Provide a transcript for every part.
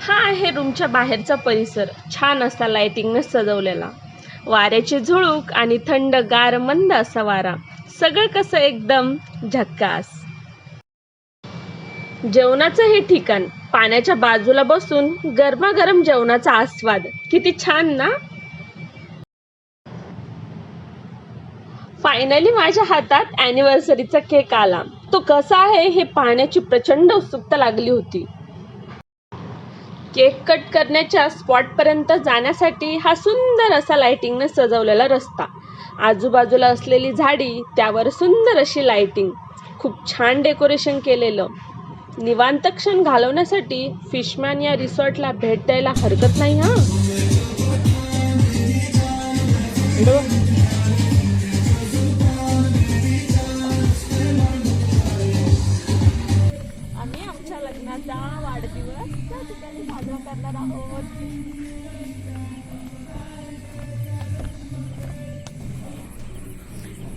हा आहे रूमच्या बाहेरचा परिसर. छान असा लाइटिंगने सजवलेला. वाऱ्याची झुळूक आणि थंडगार मंद असा वारा. सगळं कसं एकदम झक्कास. जेवणाचं हे ठिकाण, पाण्याच्या बाजूला बसून गरमागरम जेवणाचा आस्वाद. किती छान ना. फायनली माझ्या हातात अॅनिव्हर्सरीचा केक आला. तो कसा आहे हे पाहण्याची प्रचंड उत्सुकता लागली होती. केक कट करण्याच्या स्पॉटपर्यंत जाण्यासाठी हा सुंदर असा लाइटिंगने सजवलेला रस्ता. आजूबाजूला असलेली झाडी, त्यावर सुंदर अशी लाइटिंग, खूप छान डेकोरेशन केलेलं. निवांत क्षण घालवण्यासाठी फिशमॅन या रिसॉर्टला भेट द्यायला हरकत नाही हा. आम्ही आमच्या लग्नाचा वाढदिवस त्या ठिकाणी साजरा करणार आहोत.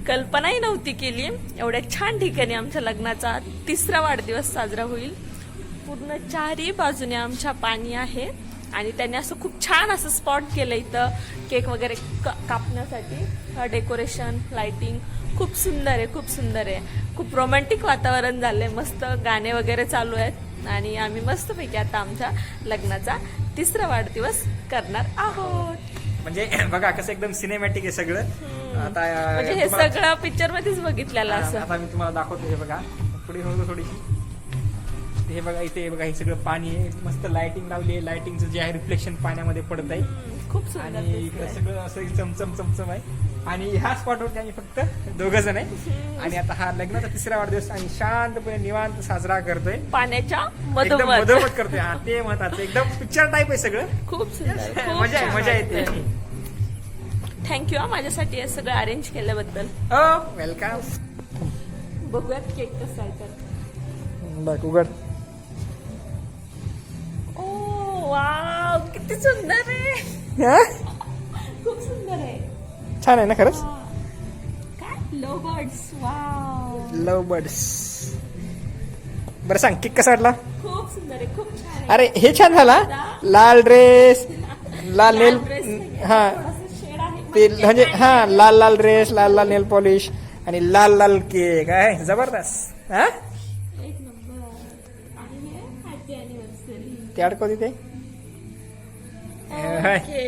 कल्पनाही नव्हती केली एवढ्या छान ठिकाणी आमच्या लग्नाचा 3रा वाढदिवस साजरा होईल. पूर्ण चारही बाजूने आमच्या पाणी आहे आणि त्यांनी असं खूप छान असं स्पॉट केलं इथं केक वगैरे कापण्यासाठी. डेकोरेशन, लाइटिंग खूप सुंदर आहे, खूप सुंदर आहे. खूप रोमॅन्टिक वातावरण झालंय. मस्त गाणे वगैरे चालू आहेत आणि आम्ही मस्तपैकी आता आमच्या लग्नाचा 3रा वाढदिवस करणार आहोत. म्हणजे बघा कसं एकदम सिनेमॅटिक आहे सगळं. आता म्हणजे हे सगळं पिक्चर मध्येच बघितलेलं असं. आता मी तुम्हाला दाखवतो. हे बघा पुढे होतो थोडीशी. हे बघा इथे बघा हे सगळं पाणी आहे. मस्त लाइटिंग लावली आहे. लाइटिंगचं जे आहे रिफ्लेक्शन पाण्यामध्ये पडत आहे. खूप सुंदर आणि इकडे सगळं असं चमचम चमचम आहे. आणि ह्या स्पॉटवरती आम्ही फक्त 2 जण आहे. आणि आता हा लग्नाचा 3रा वाढदिवस आणि शांतपणे निवांत साजरा करतोय. पाण्याच्या एकदम मधोमध करतोय. हा ते महत्वाचं. एकदम पिक्चर टाईप आहे सगळं. खूप सुंदर. मजा येते. थँक्यू माझ्यासाठी हे सगळं अरेंज केल्याबद्दल. वेलकम. बघूयात केक कसा आहे तर. बघ उघड. ओ वाव, किती सुंदर आहे. खूप सुंदर आहे. छान आहे ना खरंच. काय लव बर्ड्स. वाव, लव बर्ड्स. बरं सांग केक कसा वाटला. खूप सुंदर आहे, खूप छान आहे. अरे हे छान झाला. लाल ड्रेस, लाल नेल. हा ते म्हणजे हा लाल लाल ड्रेस, लाल लाल नेल पॉलिश आणि लाल लाल केक आहे. जबरदस्त. हा एक नंबर. आणि हे हॅपी अॅनिव्हर्सरी. ते अडकव तिथे. ओके.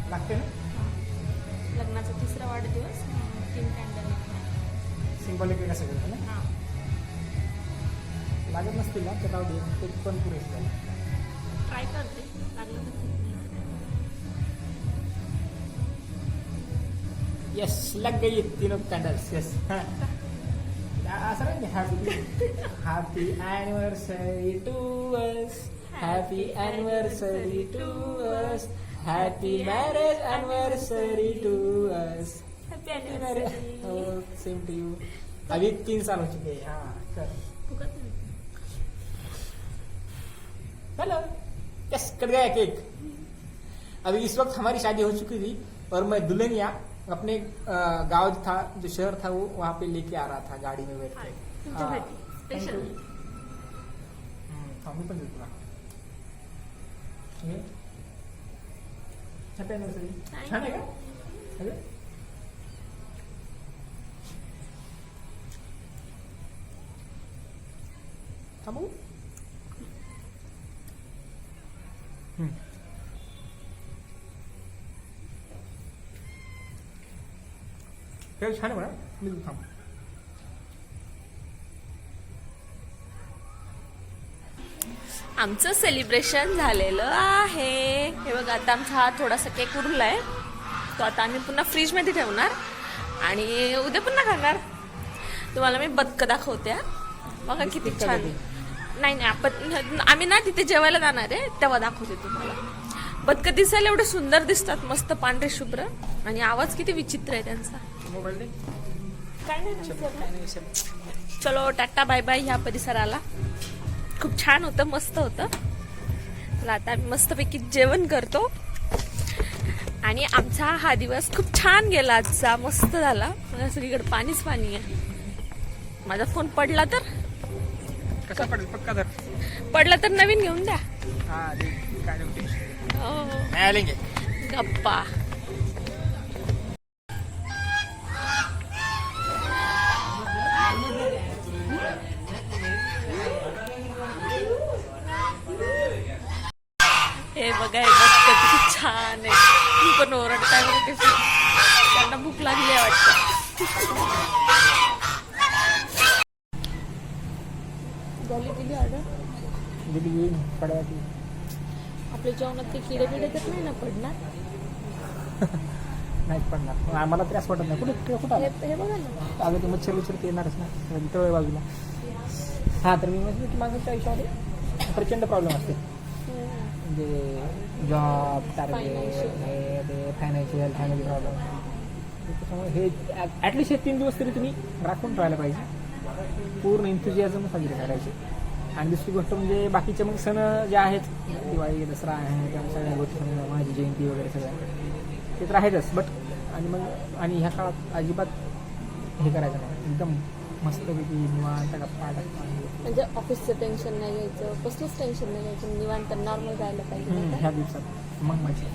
लागते ना. लग्नाचा 3रा वाढदिवस. 3 कॅन्डल. सिंपल केक असं करतो ना. लागत नसतील ना तर राहू दे. ते पण पुरेसे झालं. ट्राय करते. लागलं तर. यस लग गई 3 कैंडल्स. यस असं नाही. Happy anniversary to us. Happy anniversary to us. Happy marriage anniversary to us. Happy anniversary. Same to you. अभी 3 साल हो चुके हैं. हाँ कर. हेलो. यस कट गया केक. अभी इस वक्त हमारी शादी हो चुकी थी और मैं दुल्हनिया अपने गांव था, जो शहर था वो वहाँ पे लेके आ रहा था गाड़ी में बैठ के. स्पेशल. मी पण देतो ना. Happy anniversary. छान आहे का. थांबू. छान आहे बघा. मी थांब. आमचं सेलिब्रेशन झालेलं आहे. हे बघा आता आमचा हा थोडासा केक उरलाय. तो आता आम्ही पुन्हा फ्रीज मध्ये ठेवणार आणि उद्या पुन्हा खाणार. तुम्हाला मी बदक दाखवते. बघा किती छान. नाही नाही आपण आम्ही ना तिथे जेवायला जाणार आहे तेव्हा दाखवते तुम्हाला. बदक दिसायला एवढे सुंदर दिसतात. मस्त पांढरे शुभ्र. आणि आवाज किती विचित्र आहे त्यांचा. मोबाईल दे. काय नाही. चलो टाटा बाय बाय ह्या परिसराला. खूप छान होतं, मस्त होतं. चला आता आम्ही मस्तपैकी जेवण करतो आणि आमचा हा दिवस खूप छान गेला आजचा, मस्त झाला. मला सगळीकडे पाणीच पाणी आहे. माझा फोन पडला तर कसा पडेल पक्का धर. पडला तर नवीन घेऊन द्या. हा दे, काय नको टेन्शन. हो, नाही आलेंगे. गप्पा. हे बघा, हे बघ किती छान आहे. मी पण ओरडताय बघा कशी. त्यांना भूक लागली आहे वाटतं. झाली गेली ऑर्डर. दिली येईल पडवा की. आपल्या जेवणात ते किडे बिडे तर नाही ना पडणार. नाहीच पडणार. आम्हाला त्रास वाटत नाही. कुठे कुठं आलं? हे बघा ना. अगं ते मच्छर विच्छर ते येणारच ना तळ बाजूला. हा तर मी म्हणतो की माणसाच्या आयुष्यामध्ये प्रचंड प्रॉब्लेम असते. म्हणजे जॉब, टार्गेट, हे ते फायनान्शियल, फॅमिली प्रॉब्लेम. त्याच्यामुळे हे ॲटलिस्ट हे 3 दिवस तरी तुम्ही राखून ठेवायला पाहिजे. पूर्ण इंथुजियाझम साजरे करायचे. आणि दुसरी गोष्ट म्हणजे बाकीचे मग सण जे आहेत, दिवाळी, दसरा आहे, त्या सगळ्या गोष्टी, माझी जयंती वगैरे सगळ्या ते तर आहेतच. बट आणि मग आणि ह्या काळात अजिबात हे करायचं नाही. एकदम मस्तपैकी निवांत गप्पा टाकता. म्हणजे ऑफिसचं टेन्शन नाही घ्यायचं, कसलंच टेन्शन नाही घ्यायचं. निवांत नॉर्मल जायला पाहिजे ह्या दिवसात मग माझी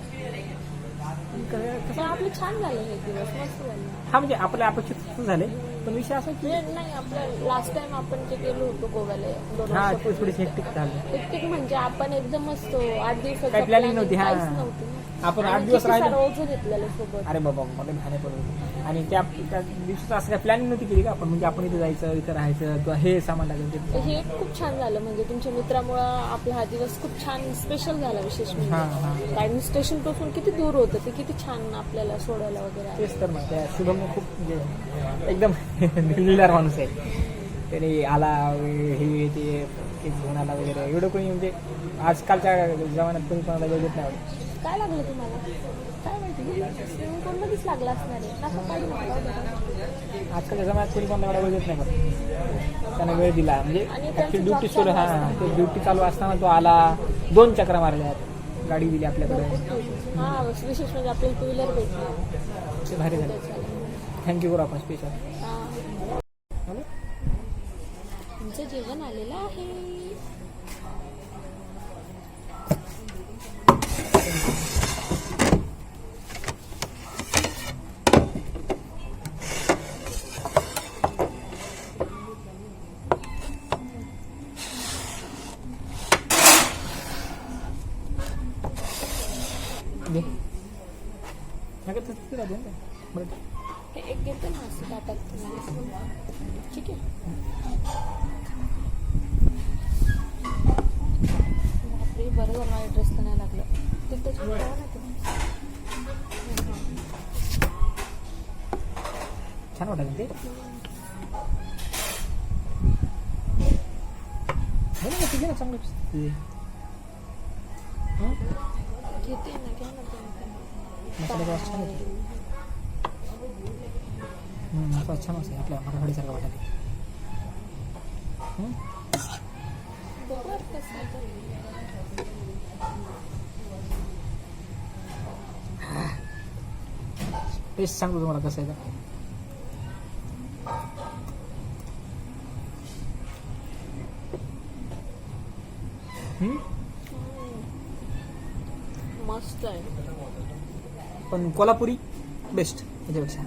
पण आपलं छान झालं हे दिवस, मस्त झालं. हा म्हणजे आपल्या अपेक्षित झाले. पण विषय असा की नाही, आपलं लास्ट टाइम आपण जे गेलो होतो गोव्याला 2 हा वर्षापूर्वी, थोडीशी हेक्टिक झालं. एकटिक म्हणजे आपण एकदम असतो 8 दिवसाचं काही planning नव्हती. हा. काहीच नव्हती. आपण आणि 8 दिवस किती राहिलो. सारं ओझं घेतलेलं सोबत. अरे बाबा मला भाने पडलं. आणि त्या दिवसाचं असं काय प्लॅनिंग नव्हती केली का आपण. म्हणजे आपण इथे जायचं, इथं राहायचं किंवा हे सामान लागेल ते. हे खूप छान झालं. म्हणजे तुमच्या मित्रामुळं आपला हा दिवस खूप छान स्पेशल झाला. विशेष हा म्हणजे हा आणि स्टेशन पासून किती दूर होतं ते, किती छान आपल्याला सोडायला वगैरे आलं. तेच तर मग त्या शुभम खूप म्हणजे एकदम दिलदार माणूस आहे. त्याने आला हे ते केक घेऊन आला वगैरे. एवढं कोणी म्हणजे आजकालच्या जमान्यात कोणी कोणाला वेळ देत नाही. काय लागलं तुम्हाला? काय माहिती स्विमिंग पूल मध्येच लागला असणार आहे. नका काढू नका. आजकालच्या जमान्यात कोणी कोणाला वेळ देत नाही. पण त्याने वेळ दिला म्हणजे आणि ॲक्च्युली त्यांचं ड्युटी job सुरू. चालू हां असतं. ते ड्युटी चालू असताना तो आला. 2 चक्रा मारल्यात. गाडी दिली आपल्याकडे. हा, विशेष म्हणजे आपल्याला 2 व्हीलर भेटली. ते भारी झालं. थँक्यू करू आपण स्पेशल. तुमचं जेवण आलेलं आहे. दे नका तसं राहते ना बरं. हे एक घेतो ना असं ताटात तुम्हाला. ठीक आहे. बापरे, बरं झालं मला ड्रेस तर नाही लागलं. तिथं छान ना ते. छान वाटलं ते. ठीक आहे ना, चांगलं दिसतं. घेते ना, घ्या ना तुम्ही. मसाला वास छान येतो. वास छान असते आपल्या मराठवाडीसारखं वाटत. बघूयात कसं आहे ते. टेस्ट सांगतो तुम्हाला कसं आहे का. मस्त आहे. पण कोल्हापुरी बेस्ट याच्यापेक्षा.